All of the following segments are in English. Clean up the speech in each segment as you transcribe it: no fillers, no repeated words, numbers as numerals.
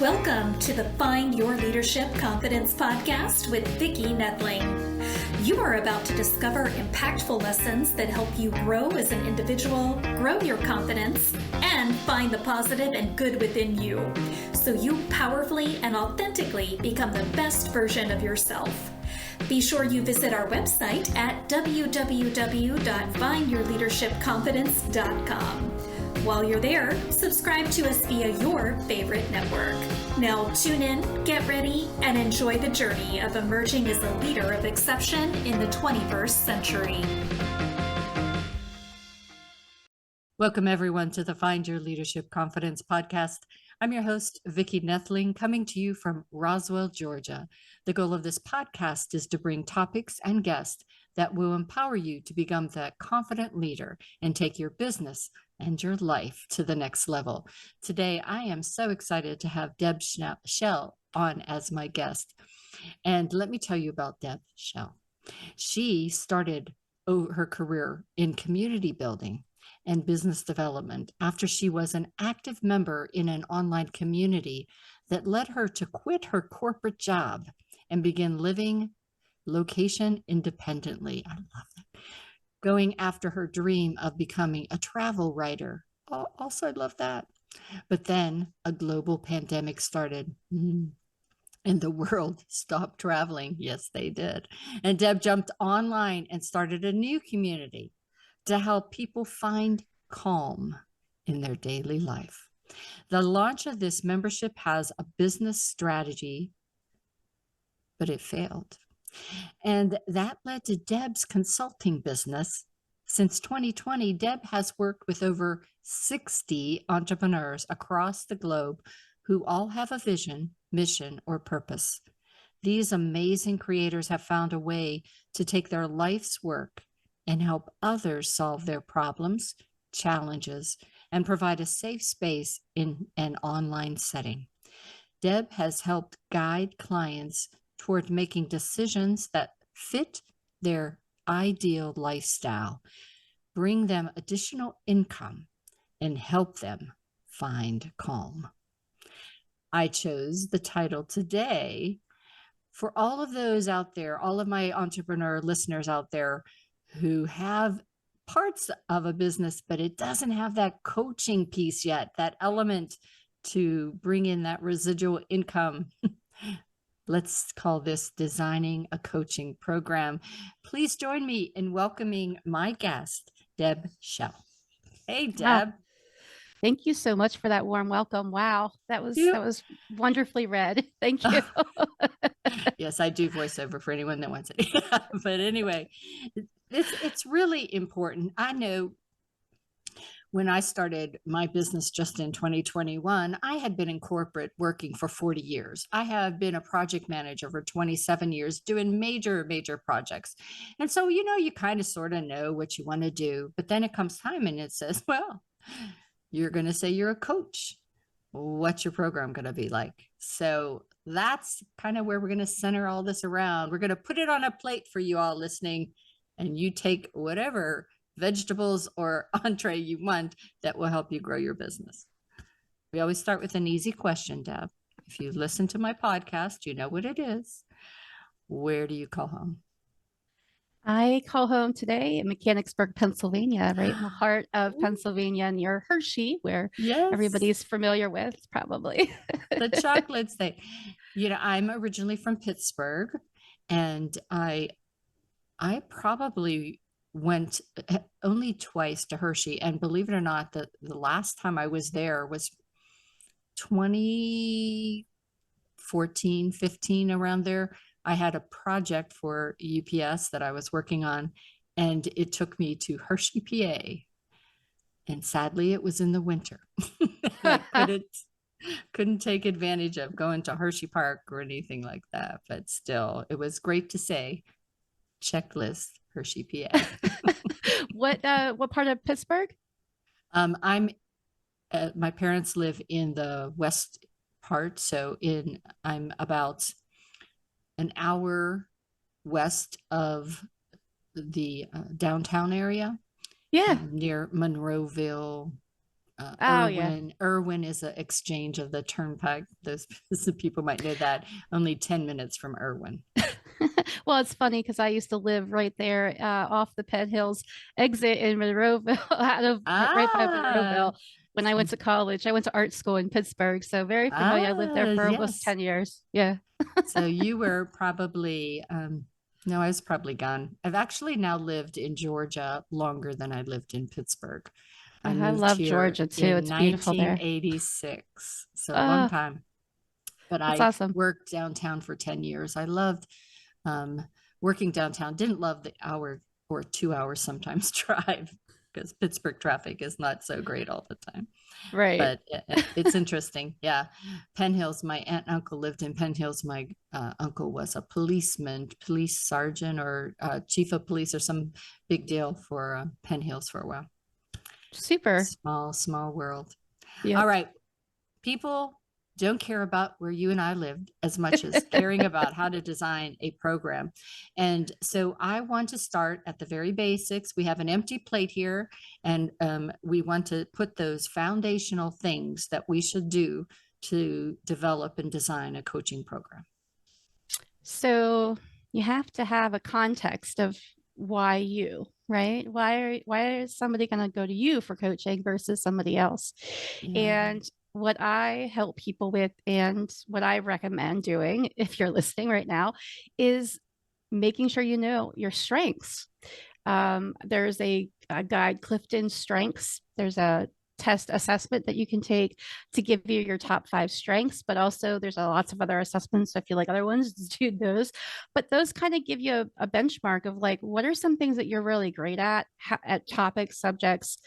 Welcome to the Find Your Leadership Confidence podcast with Vicki Nedling. You are about to discover impactful lessons that help you grow as an individual, grow your confidence, and find the positive and good within you, so you powerfully and authentically become the best version of yourself. Be sure you visit our website at www.findyourleadershipconfidence.com. While you're there, subscribe to us via your favorite network. Now tune in, get ready, and enjoy the journey of emerging as a leader of exception in the 21st century. Welcome everyone to the Find Your Leadership Confidence podcast. I'm your host, Vicki Nedling, coming to you from Roswell, Georgia. The goal of this podcast is to bring topics and guests that will empower you to become that confident leader and take your business and your life to the next level. Today, I am so excited to have Deb Schell on as my guest. And let me tell you about Deb Schell. She started her career in community building and business development after she was an active member in an online community that led her to quit her corporate job and begin living location independently. I love that. Going after her dream of becoming a travel writer. Also, I love that. But then a global pandemic started. And the world stopped traveling. Yes, they did. And Deb jumped online and started a new community to help people find calm in their daily life. The launch of this membership has a business strategy, but it failed. And that led to Deb's consulting business. Since 2020, Deb has worked with over 60 entrepreneurs across the globe who all have a vision, mission, or purpose. These amazing creators have found a way to take their life's work and help others solve their problems, challenges, and provide a safe space in an online setting. Deb has helped guide clients toward making decisions that fit their ideal lifestyle, bring them additional income, and help them find calm. I chose the title today for all of those out there, all of my entrepreneur listeners out there who have parts of a business, but it doesn't have that coaching piece yet, that element to bring in that residual income. Let's call this Designing a Coaching Program. Please join me in welcoming my guest, Deb Schell. Hey, Deb. Wow. Thank you so much for that warm welcome. Wow, that was wonderfully read. Thank you. Yes, I do voiceover for anyone that wants it. But anyway, it's really important. I know when I started my business just in 2021, I had been in corporate working for 40 years. I have been a project manager for 27 years doing major projects. And so, you kind of sort of know what you want to do, but then it comes time and it says, well, you're going to say you're a coach. What's your program going to be like? So that's kind of where we're going to center all this around. We're going to put it on a plate for you all listening, and you take whatever vegetables or entree you want that will help you grow your business. We always start with an easy question, Deb. If you listen to my podcast, you know what it is. Where do you call home? I call home today in Mechanicsburg, Pennsylvania, right in the heart of Pennsylvania, near Hershey, where everybody's familiar with, probably. The chocolates. I'm originally from Pittsburgh, and I probably went only twice to Hershey. And believe it or not, the last time I was there was 2014, 15, around there. I had a project for UPS that I was working on, and it took me to Hershey, PA. And sadly, it was in the winter. I couldn't take advantage of going to Hershey Park or anything like that. But still, it was great to say, checklist, Hershey, PA. What part of Pittsburgh? My parents live in the west part, so I'm about an hour west of the downtown area. Yeah, near Monroeville, Irwin is an exchange of the turnpike. Those people might know that. Only 10 minutes from Irwin. Well, it's funny because I used to live right there off the Penn Hills exit in Monroeville, right by Monroeville. When I went to college, I went to art school in Pittsburgh, so very familiar. I lived there for almost 10 years. Yeah. So you were probably, no, I was probably gone. I've actually now lived in Georgia longer than I lived in Pittsburgh. I love Georgia too. It's beautiful there. 1986, so a long time. But I worked downtown for 10 years. I loved working downtown. Didn't love the hour or 2 hours sometimes drive, because Pittsburgh traffic is not so great all the time. Right. But it's interesting. Yeah. Penn Hills, my aunt and uncle lived in Penn Hills. My uncle was a policeman, police sergeant, or chief of police, or some big deal for Penn Hills for a while. Super. Small world. Yep. All right. People don't care about where you and I lived as much as caring about how to design a program. And so I want to start at the very basics. We have an empty plate here, and we want to put those foundational things that we should do to develop and design a coaching program. So you have to have a context of why you, right? Why is somebody going to go to you for coaching versus somebody else? Yeah. And what I help people with, and what I recommend doing, if you're listening right now, is making sure you know your strengths. There's a guide, Clifton Strengths. There's a test assessment that you can take to give you your top 5 strengths, but also there's lots of other assessments. So if you like other ones, do those. But those kind of give you a benchmark of like, what are some things that you're really great at topics, subjects.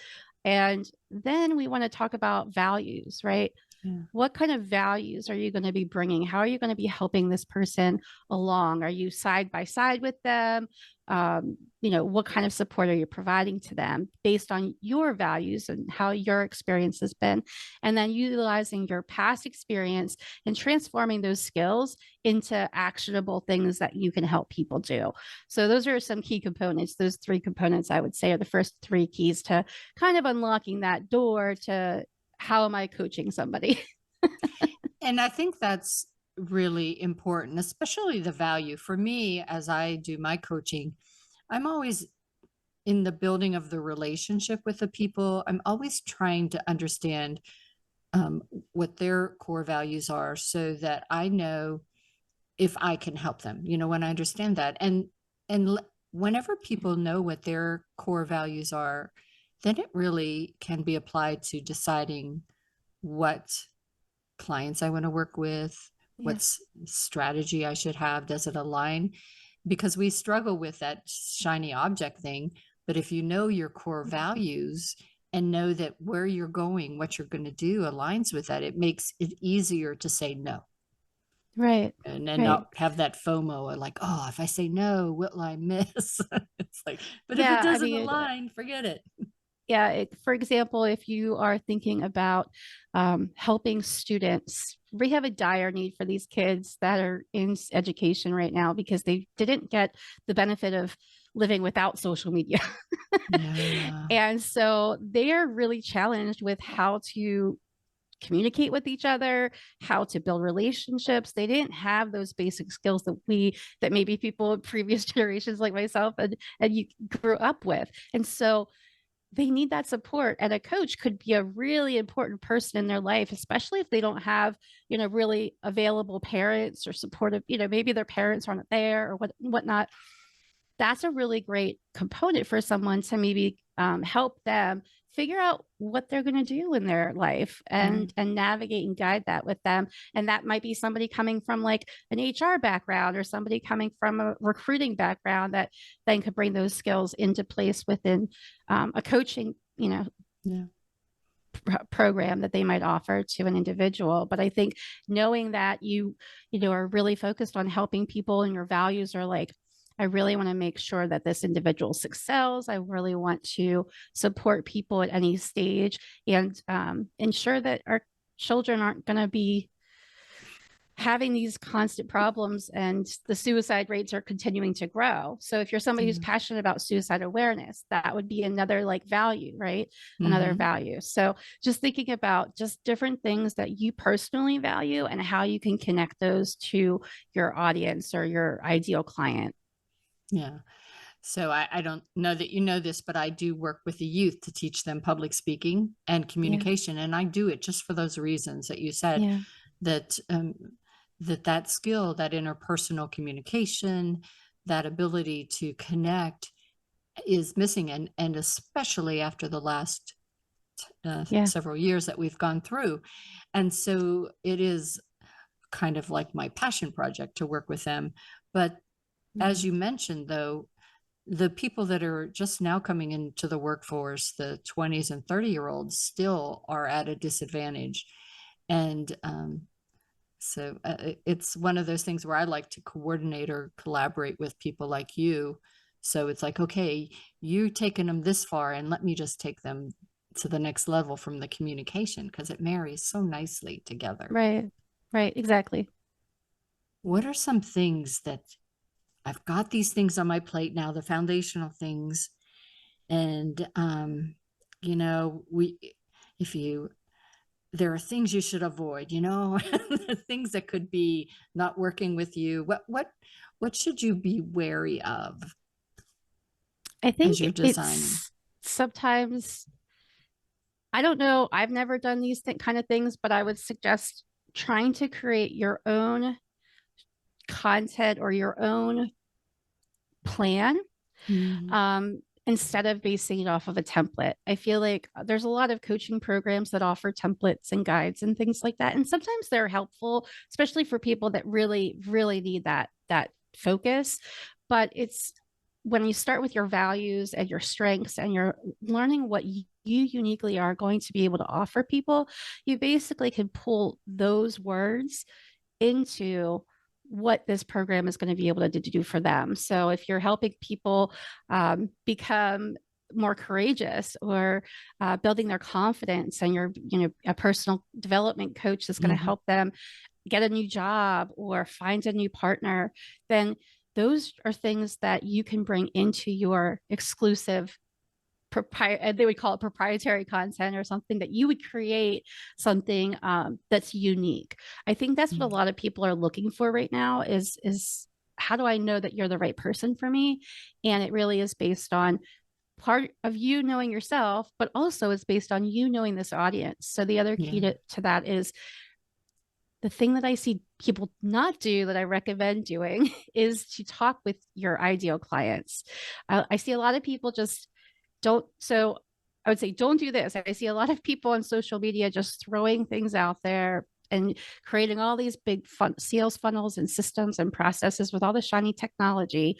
And then we want to talk about values, right? Yeah. What kind of values are you going to be bringing? How are you going to be helping this person along? Are you side by side with them? What kind of support are you providing to them based on your values and how your experience has been? And then utilizing your past experience and transforming those skills into actionable things that you can help people do. So those are some key components. Those 3 components, I would say, are the first 3 keys to kind of unlocking that door to how am I coaching somebody? And I think that's really important, especially the value. For me, as I do my coaching, I'm always in the building of the relationship with the people. I'm always trying to understand what their core values are, so that I know if I can help them, when I understand that. And whenever people know what their core values are, then it really can be applied to deciding what clients I want to work with, what strategy I should have. Does it align? Because we struggle with that shiny object thing. But if you know your core values and know that where you're going, what you're going to do aligns with that, it makes it easier to say no. Right. And then not have that FOMO, like, oh, if I say no, what will I miss? It's like, but if it doesn't align, forget it. Yeah. For example, if you are thinking about helping students, we have a dire need for these kids that are in education right now because they didn't get the benefit of living without social media. Yeah. And so they are really challenged with how to communicate with each other, how to build relationships. They didn't have those basic skills that maybe people in previous generations like myself and you grew up with. And so they need that support, and a coach could be a really important person in their life, especially if they don't have, really available parents or supportive, maybe their parents aren't there or whatnot. That's a really great component for someone to maybe help them figure out what they're going to do in their life and navigate and guide that with them. And that might be somebody coming from like an HR background or somebody coming from a recruiting background that then could bring those skills into place within a coaching, program that they might offer to an individual. But I think knowing that you are really focused on helping people and your values are like, I really want to make sure that this individual excels. I really want to support people at any stage and ensure that our children aren't going to be having these constant problems, and the suicide rates are continuing to grow. So if you're somebody who's passionate about suicide awareness, that would be another like value, right? Another value. So just thinking about just different things that you personally value and how you can connect those to your audience or your ideal client. Yeah. So I don't know that you know this, but I do work with the youth to teach them public speaking and communication. And I do it just for those reasons that you said, that that skill, that interpersonal communication, that ability to connect is missing. And especially after the last several years that we've gone through. And so it is kind of like my passion project to work with them. But as you mentioned, though, the people that are just now coming into the workforce, the 20s and 30-year-olds, still are at a disadvantage. And so it's one of those things where I like to coordinate or collaborate with people like you. So it's like, okay, you're taking them this far, and let me just take them to the next level from the communication, because it marries so nicely together. Right, exactly. What are some things that I've got these things on my plate now, the foundational things, and there are things you should avoid, things that could be not working with you. What should you be wary of? I think as you're designing? it's sometimes, I don't know, I've never done these kind of things, but I would suggest trying to create your own content or your own plan instead of basing it off of a template. I feel like there's a lot of coaching programs that offer templates and guides and things like that. And sometimes they're helpful, especially for people that really, really need that focus. But it's when you start with your values and your strengths and you're learning what you uniquely are going to be able to offer people, you basically can pull those words into what this program is going to be able to do for them. So if you're helping people become more courageous or building their confidence, and you're a personal development coach that's going to help them get a new job or find a new partner, then those are things that you can bring into your exclusive they would call it proprietary content, or something that you would create, something that's unique. I think that's what a lot of people are looking for right now is how do I know that you're the right person for me? And it really is based on part of you knowing yourself, but also it's based on you knowing this audience. So the other key to that is the thing that I see people not do that I recommend doing is to talk with your ideal clients. I see a lot of people just don't. So I would say, don't do this. I see a lot of people on social media just throwing things out there and creating all these big sales funnels and systems and processes with all the shiny technology,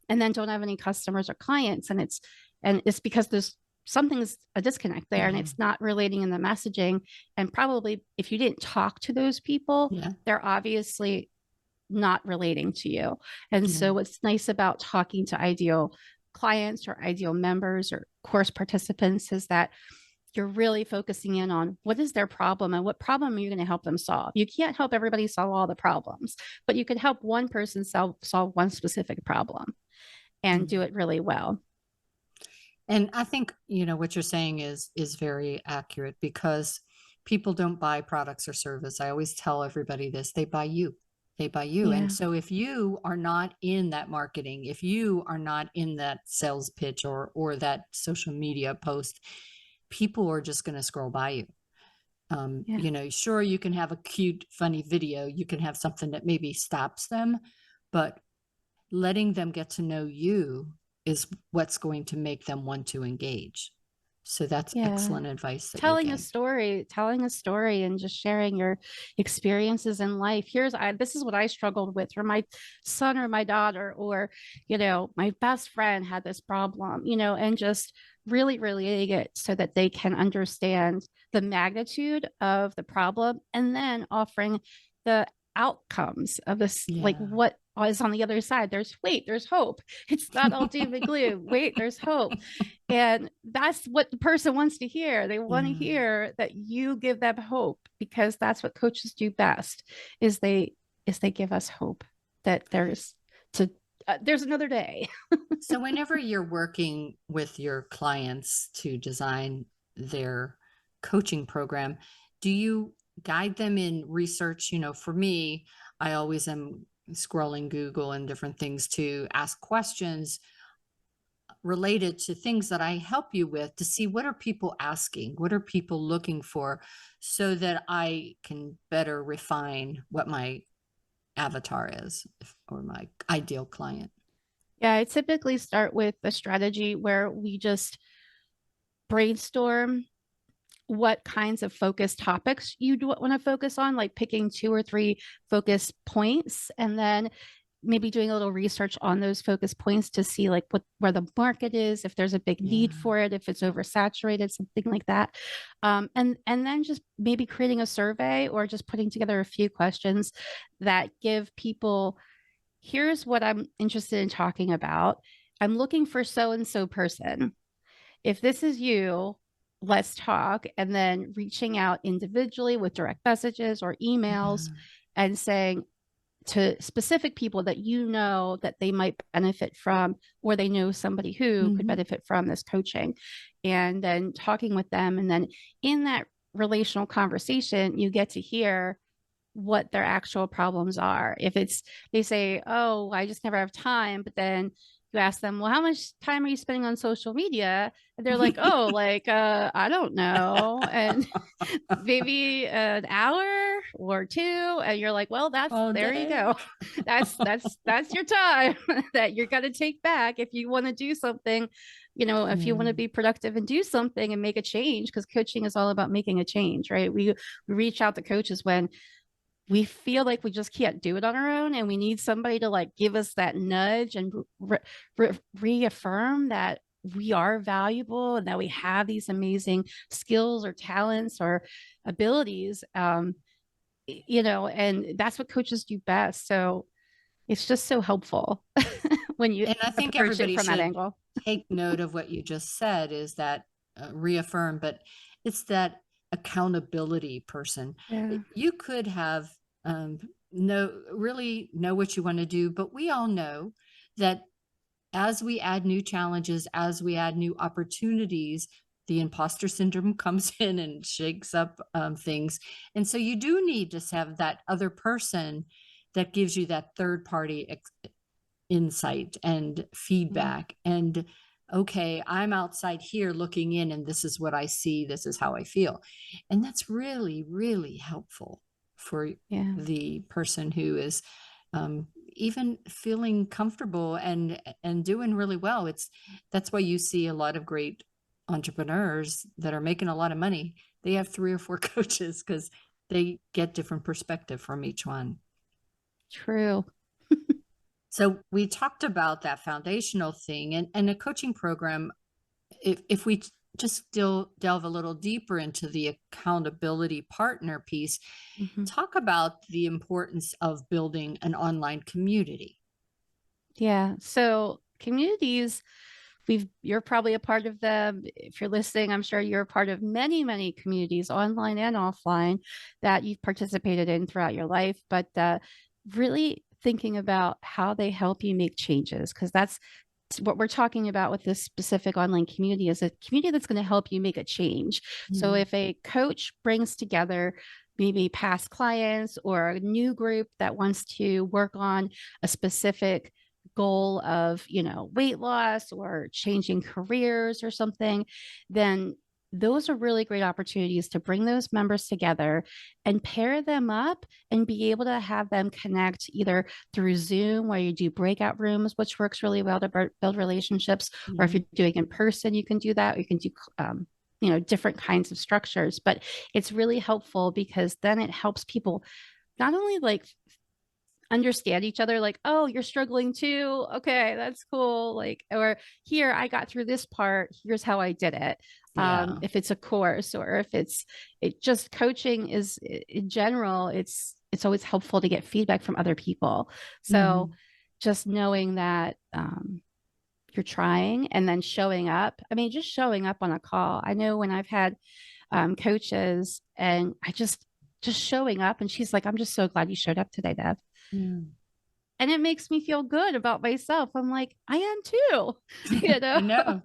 and then don't have any customers or clients. And it's because there's something's a disconnect there, and it's not relating in the messaging. And probably if you didn't talk to those people, they're obviously not relating to you. And so what's nice about talking to ideal clients or ideal members or course participants is that you're really focusing in on what is their problem and what problem are you going to help them solve. You can't help everybody solve all the problems, but you can help one person solve one specific problem and do it really well. And I think, what you're saying is very accurate, because people don't buy products or service. I always tell everybody this: they buy you. And so if you are not in that marketing, if you are not in that sales pitch or that social media post, people are just going to scroll by you. Sure, you can have a cute, funny video. You can have something that maybe stops them, but letting them get to know you is what's going to make them want to engage. So that's excellent advice. Telling a story and just sharing your experiences in life. This is what I struggled with, or my son or my daughter, or, my best friend had this problem, and just really relating it so that they can understand the magnitude of the problem, and then offering the outcomes of this, like is on the other side. There's hope. It's not all doom and gloom. Wait, there's hope. And that's what the person wants to hear. They want to hear that you give them hope, because that's what coaches do best, is they give us hope that there's another day. So whenever you're working with your clients to design their coaching program, do you guide them in research? For me, I always am scrolling Google and different things to ask questions related to things that I help you with, to see what are people asking, what are people looking for, so that I can better refine what my avatar is, or my ideal client. Yeah, I typically start with a strategy where we just brainstorm what kinds of focus topics you want to focus on, like picking 2 or 3 focus points, and then maybe doing a little research on those focus points to see like where the market is, if there's a big need for it, if it's oversaturated, something like that. And then just maybe creating a survey, or just putting together a few questions that give people, here's what I'm interested in talking about. I'm looking for so-and-so person. If this is you, let's talk. And then reaching out individually with direct messages or emails and saying to specific people that that they might benefit from, or they know somebody who could benefit from this coaching, and then talking with them. And then in that relational conversation, you get to hear what their actual problems are. If they say, oh, I just never have time, but then you ask them, well, how much time are you spending on social media? And they're like, oh, I don't know. And maybe an hour or 2. And you're like, well, there you go. That's your time that you're going to take back if you want to do something, if you want to be productive and do something and make a change, because coaching is all about making a change, right? We reach out to coaches when we feel like we just can't do it on our own, and we need somebody to give us that nudge and reaffirm that we are valuable and that we have these amazing skills or talents or abilities, and that's what coaches do best. So it's just so helpful when you, and I think everybody from that angle, take note of what you just said, is that reaffirm, but it's that accountability person. You could have really know what you want to do, but we all know that as we add new challenges, as we add new opportunities, the imposter syndrome comes in and shakes up things. And so you do need to have that other person that gives you that third party insight and feedback. And okay, I'm outside here looking in, and this is what I see, this is how I feel. And that's really, really helpful for the person who is even feeling comfortable and doing really well. That's why you see a lot of great entrepreneurs that are making a lot of money. They have 3 or 4 coaches, because they get different perspective from each one. True. So we talked about that foundational thing, and a coaching program, if we just still delve a little deeper into the accountability partner piece, talk about the importance of building an online community. Yeah. So communities, you're probably a part of them. If you're listening, I'm sure you're a part of many, many communities, online and offline, that you've participated in throughout your life, but really thinking about how they help you make changes, because that's what we're talking about with this specific online community, is a community that's going to help you make a change. So if a coach brings together maybe past clients or a new group that wants to work on a specific goal of, weight loss or changing careers or something, then those are really great opportunities to bring those members together and pair them up and be able to have them connect either through Zoom, where you do breakout rooms, which works really well to build relationships, or if you're doing in person, you can do that. Or you can do, different kinds of structures, but it's really helpful because then it helps people not only understand each other, oh, you're struggling too, okay, that's cool, or here, I got through this part, here's how I did it. If it's a course, or if it just coaching is in general, it's always helpful to get feedback from other people. So just knowing that you're trying and then showing up. I mean, just showing up on a call. I know when I've had coaches and I just showing up, and she's like, I'm just so glad you showed up today, Deb. Yeah. And it makes me feel good about myself. I'm like, I am too, you know? I know.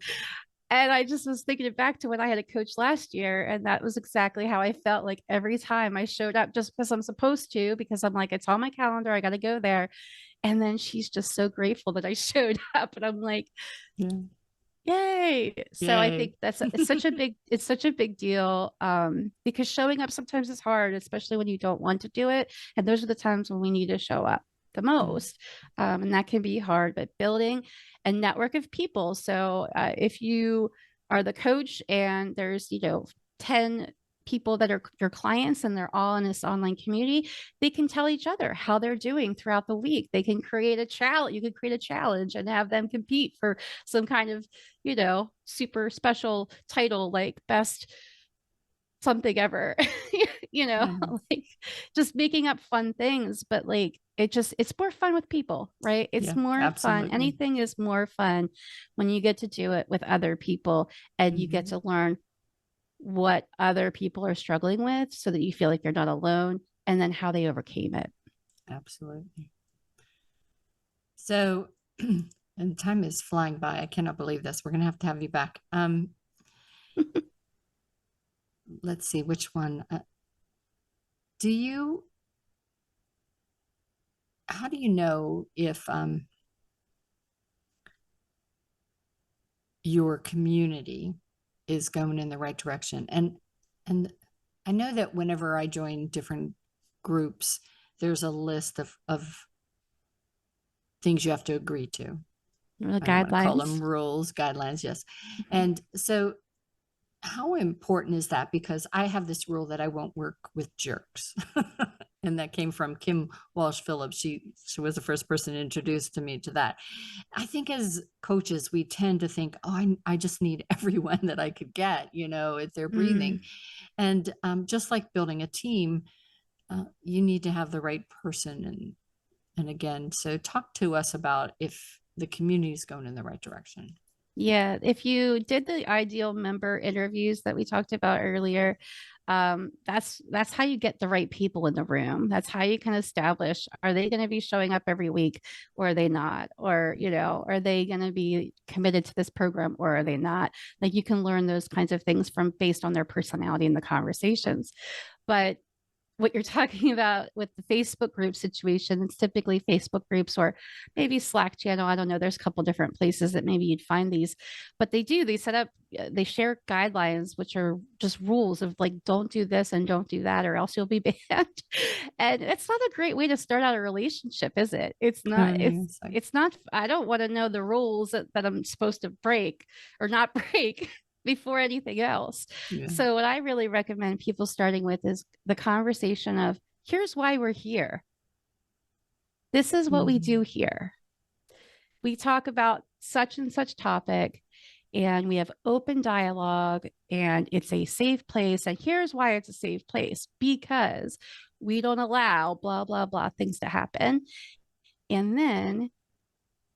And I just was thinking it back to when I had a coach last year. And that was exactly how I felt like every time I showed up, just because I'm supposed to, because I'm like, it's on my calendar. I got to go there. And then she's just so grateful that I showed up. And I'm like, Yeah. yay. So I think Yay. it's such a big deal, because showing up sometimes is hard, especially when you don't want to do it. And those are the times when we need to show up the most. And that can be hard, but building a network of people. So if you are the coach and there's, 10 people that are your clients and they're all in this online community, they can tell each other how they're doing throughout the week. They can create a challenge. You could create a challenge and have them compete for some kind of, super special title, like best something ever, Yeah. like just making up fun things. But like, it's more fun with people, right? It's Yeah, more fun. absolutely. Anything is more fun when you get to do it with other people and you get Mhm. to learn what other people are struggling with so that you feel like you're not alone, and then how they overcame it. Absolutely. So, and time is flying by. I cannot believe this. We're going to have you back. Let's see which one. Do you, how do you know if your community is going in the right direction? And I know that whenever I join different groups, there's a list of things you have to agree to. The I don't want to call guidelines. them rules, guidelines, yes. Mhm. And so how important is that? Because I have this rule that I won't work with jerks. And that came from Kim Walsh Phillips. She was the first person introduced to me to that. I think as coaches, we tend to think, oh, I just need everyone that I could get, if they're breathing. And just like building a team, you need to have the right person. And again, so talk to us about if the community is going in the right direction. Yeah, if you did the ideal member interviews that we talked about earlier, that's how you get the right people in the room. That's how you can establish, are they going to be showing up every week or are they not? Or, are they going to be committed to this program or are they not? Like you can learn those kinds of things from based on their personality and the conversations. But what you're talking about with the Facebook group situation, it's typically Facebook groups or maybe Slack channel. I don't know. There's a couple different places that maybe you'd find these, but they set up, they share guidelines, which are just rules of like, don't do this and don't do that, or else you'll be banned. And it's not a great way to start out a relationship, is it? It's not, it's not, I don't want to know the rules that I'm supposed to break or not break before anything else. Yeah. So what I really recommend people starting with is the conversation of, here's why we're here. This is what we do here. We talk about such and such topic and we have open dialogue and it's a safe place. And here's why it's a safe place, because we don't allow blah, blah, blah things to happen. And then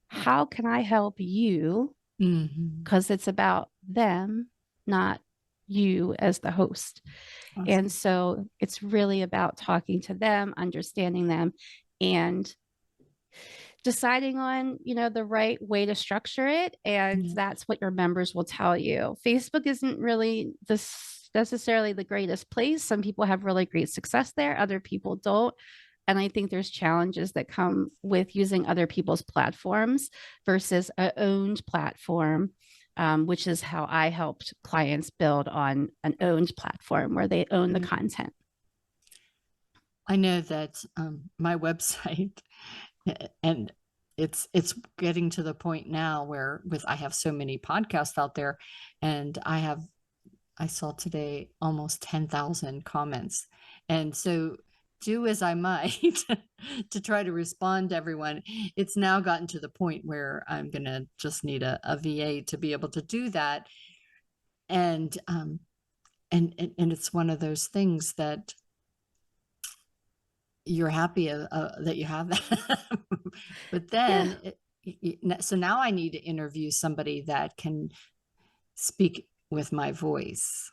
how can I help you? Because it's about them, not you as the host. Awesome. And so it's really about talking to them, understanding them, and deciding on, the right way to structure it. And that's what your members will tell you. Facebook isn't really necessarily the greatest place. Some people have really great success there. Other people don't. And I think there's challenges that come with using other people's platforms versus an owned platform, which is how I helped clients build on an owned platform where they own the content. I know that my website, and it's getting to the point now where I have so many podcasts out there, and I saw today almost 10,000 comments. And so do as I might to try to respond to everyone. It's now gotten to the point where I'm going to just need a VA to be able to do that. And it's one of those things that you're happy that you have that. But Yeah. then, so now I need to interview somebody that can speak with my voice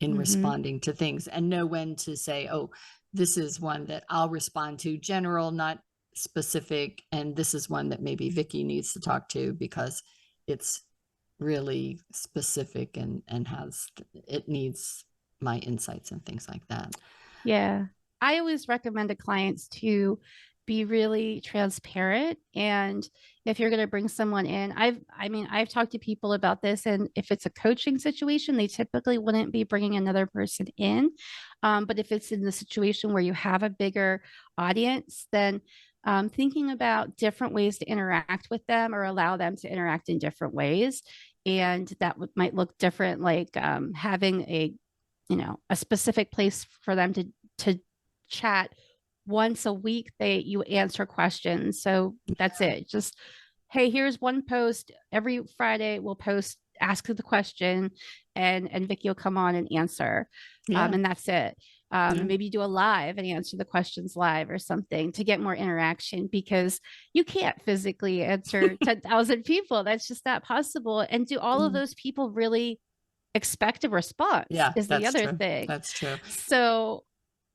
in Mm-hmm. responding to things and know when to say, oh, this is one that I'll respond to, general, not specific. And this is one that maybe Vicky needs to talk to because it's really specific and it needs my insights and things like that. Yeah. I always recommend to clients to be really transparent. And if you're going to bring someone in, I've talked to people about this, and if it's a coaching situation, they typically wouldn't be bringing another person in. But if it's in the situation where you have a bigger audience, then thinking about different ways to interact with them or allow them to interact in different ways. And that might look different, like having a specific place for them to chat once a week. You answer questions, so that's it. Just, hey, here's one post every Friday. We'll post, ask the question, and Vicky will come on and answer. Yeah. And that's it. Yeah. Maybe do a live and answer the questions live or something to get more interaction, because you can't physically answer 10,000 people. That's just not possible. And do all of those people really expect a response? Yeah, Is the that's other true. thing. That's true. So,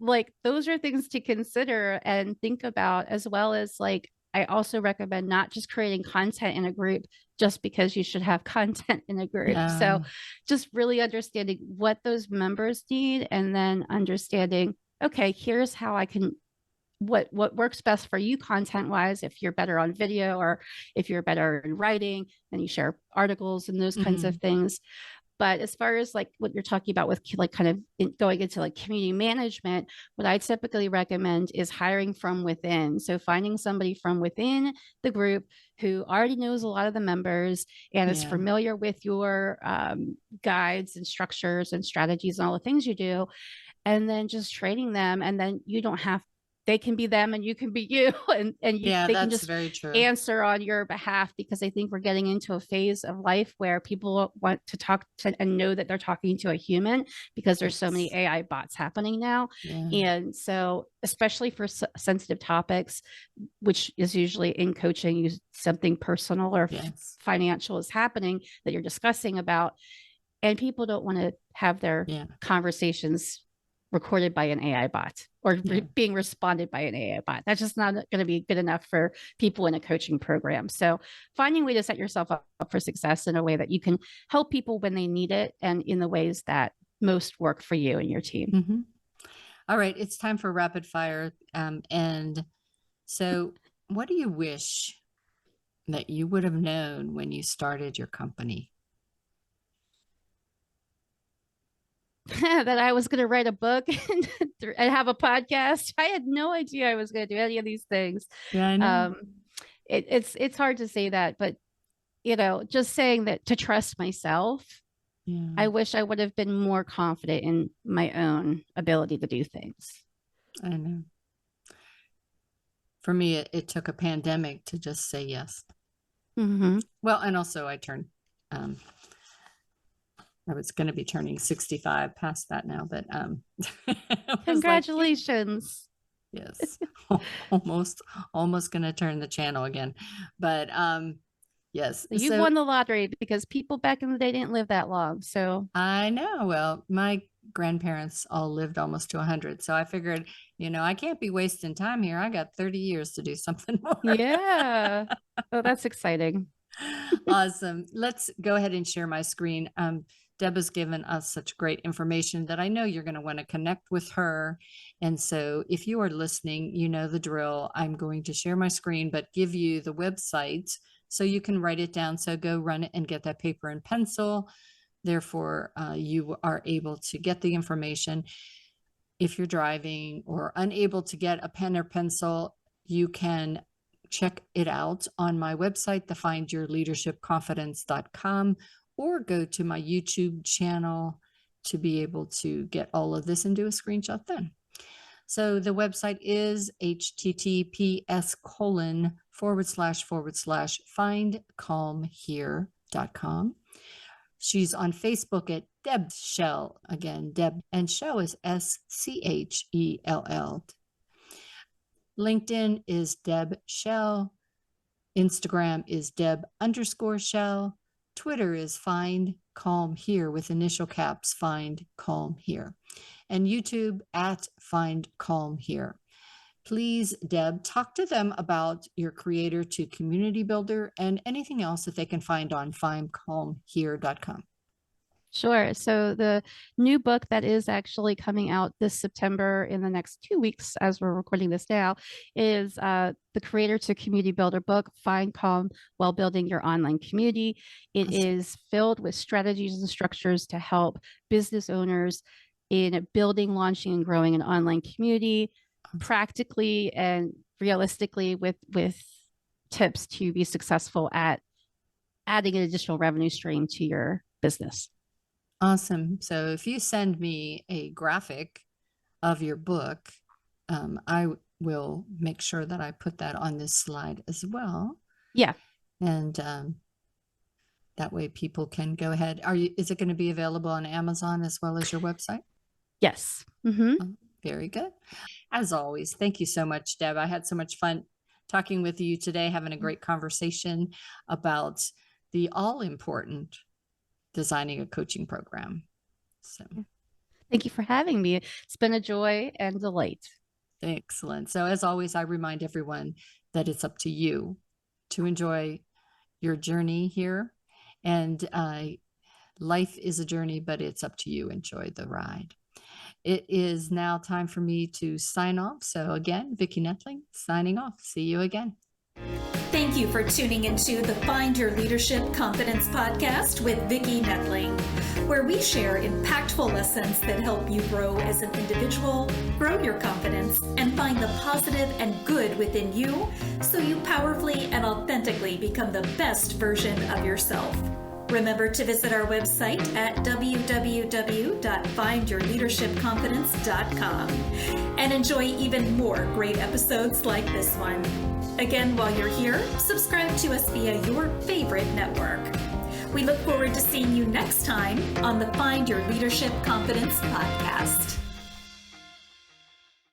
like, those are things to consider and think about, as well as, like, I also recommend not just creating content in a group just because you should have content in a group. Yeah. So just really understanding what those members need, and then understanding, okay, here's how I can, what works best for you content wise. If you're better on video, or if you're better in writing, and you share articles and those kinds of things. But as far as like what you're talking about with like kind of going into like community management, what I typically recommend is hiring from within. So finding somebody from within the group who already knows a lot of the members and is familiar with your guides and structures and strategies and all the things you do, and then just training them. And then you don't have, they can be them and you can be you, and they can just very true. answer on your behalf, because I think we're getting into a phase of life where people want to talk to and know that they're talking to a human, because there's so many AI bots happening now. And so, especially for sensitive topics, which is usually in coaching, something personal or financial is happening that you're discussing about, and people don't want to have their conversations recorded by an AI bot or being responded by an AI bot. That's just not going to be good enough for people in a coaching program. So finding a way to set yourself up for success in a way that you can help people when they need it, and in the ways that most work for you and your team. All right, it's time for rapid fire. And so what do you wish that you would have known when you started your company? That I was going to write a book and have a podcast. I had no idea I was going to do any of these things. Yeah, I know. It's hard to say that, but just saying that, to trust myself. I wish I would have been more confident in my own ability to do things. I know. For me, it took a pandemic to just say yes. Well, and also I turned, I was going to be turning 65, past that now, but congratulations. Like, yes, almost going to turn the channel again, but yes, you won the lottery, because people back in the day didn't live that long. So I know. Well, my grandparents all lived almost to 100, so I figured, I can't be wasting time here. I got 30 years to do something more. Yeah. Oh, that's exciting. Awesome. Let's go ahead and share my screen. Deb has given us such great information that I know you're going to want to connect with her. And so if you are listening, you know the drill. I'm going to share my screen, but give you the website so you can write it down. So go run it and get that paper and pencil. Therefore, you are able to get the information. If you're driving or unable to get a pen or pencil, you can check it out on my website, thefindyourleadershipconfidence.com, or go to my YouTube channel to be able to get all of this and do a screenshot then. So the website is https://findcalmhere.com. She's on Facebook at Deb Schell, again, Deb, and Schell is Schell. LinkedIn is Deb Schell. Instagram is Deb_Schell. Twitter is Find Calm Here with initial caps, Find Calm Here. And YouTube at Find Calm Here. Please, Deb, talk to them about your Creator to Community Builder and anything else that they can find on findcalmhere.com. Sure. So the new book that is actually coming out this September in the next 2 weeks, as we're recording this now, is the Creator to Community Builder book, Find Calm While Building Your Online Community. It is filled with strategies and structures to help business owners in building, launching, and growing an online community practically and realistically with tips to be successful at adding an additional revenue stream to your business. Awesome. So if you send me a graphic of your book, I will make sure that I put that on this slide as well. Yeah. And that way people can go ahead. Is it going to be available on Amazon as well as your website? Yes. Mm-hmm. Oh, very good. As always, thank you so much, Deb. I had so much fun talking with you today, having a great conversation about the all-important designing a coaching program. So thank you for having me. It's been a joy and delight. Excellent. So as always, I remind everyone that it's up to you to enjoy your journey here. And life is a journey, but it's up to you. Enjoy the ride. It is now time for me to sign off. So again, Vicki Nettling signing off. See you again. Thank you for tuning into the Find Your Leadership Confidence podcast with Vicki Nettling, where we share impactful lessons that help you grow as an individual, grow your confidence, and find the positive and good within you so you powerfully and authentically become the best version of yourself. Remember to visit our website at www.findyourleadershipconfidence.com and enjoy even more great episodes like this one. Again, while you're here, subscribe to us via your favorite network. We look forward to seeing you next time on the Find Your Leadership Confidence podcast.